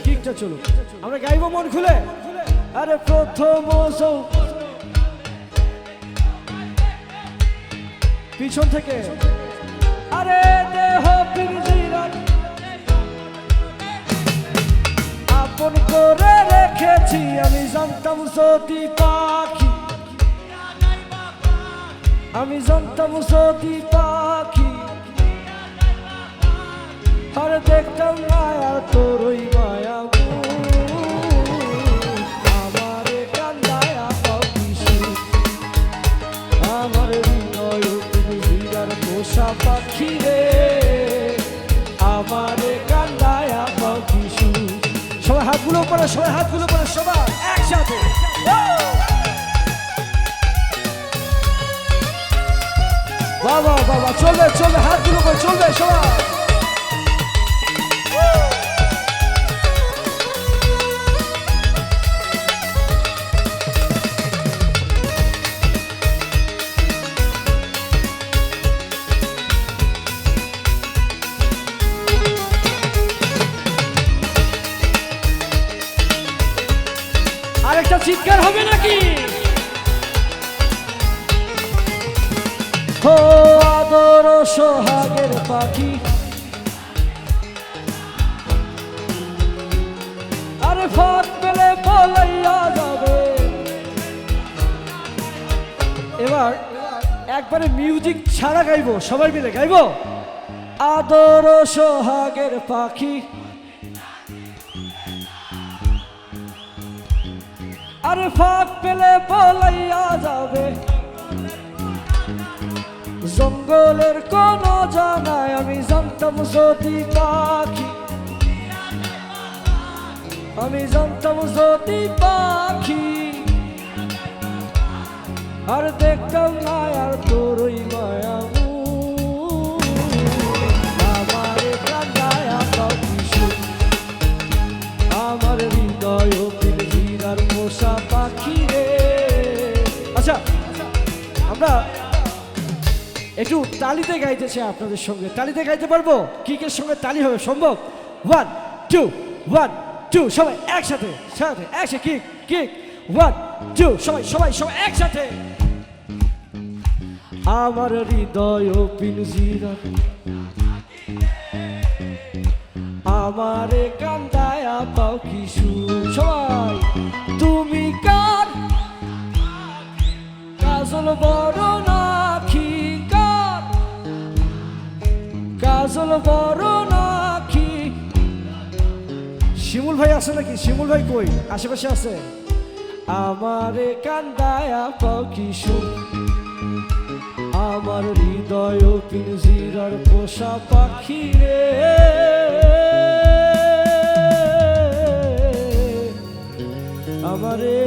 কিকটা চলুক আমরা গাইবো মন খুলে। আরে প্রথম পিছন থেকে আরে দেহ পিঞ্জিরার আপন করে রেখেছি আমি জানতাম যদি পাখি, আমি জানতাম যদি পাখি আর দেখতাম মায়া তোর ওই মায়া আমারে কান্দায়া পাখি আমার হৃদয় পিঞ্জিরার পোষা পাখি রে আমারে কান্দায়া পাখি। সবাই হাতগুলো করে সবাই একসাথে বাবা বাবা চলবে হাতগুলো করে চলবে সবাই। আরেকটা চিৎকার হবে নাকি? ও আদর সোহাগের পাখি আরে ফাঁক পেলে পলাইয়া যাবে। এবার একবারে মিউজিক ছাড়া গাইবো, সবাই মিলে গাইবো। আদর সোহাগের পাখি আরে ফাঁক পেলে পলাইয়া যাবে, জঙ্গলের কোন জানায় আমি জানতাম যদি পাখি, আমি জানতাম যদি পাখি আর দেখতাম না আর তোর ওই মায়া আমার কান্দায়া পাখি আমার হৃদয় পিঞ্জিরার পোষা পাখি রে। আচ্ছা আমরা একটু তালিতে গাইতেছি আপনাদের সঙ্গে, তালিতে গাইতে পারবো? কিকের সঙ্গে তালি হবে সম্ভব? 1 2 1 2 সবাই একসাথে কিক 1 2 সবাই একসাথে। আমার হৃদয় পিঞ্জিরার আমারে কান্দায়া পাখি সবাই। তুমি কার কাজল বড় নাকি, কার কাজল বড় নাকি? শিমুল ভাই আছে নাকি? শিমুল ভাই কই? আশেপাশে আছে? আমারে কান্দায়া পাখি আমার হৃদয় পিঞ্জিরার পোষা পাখি রে আমারে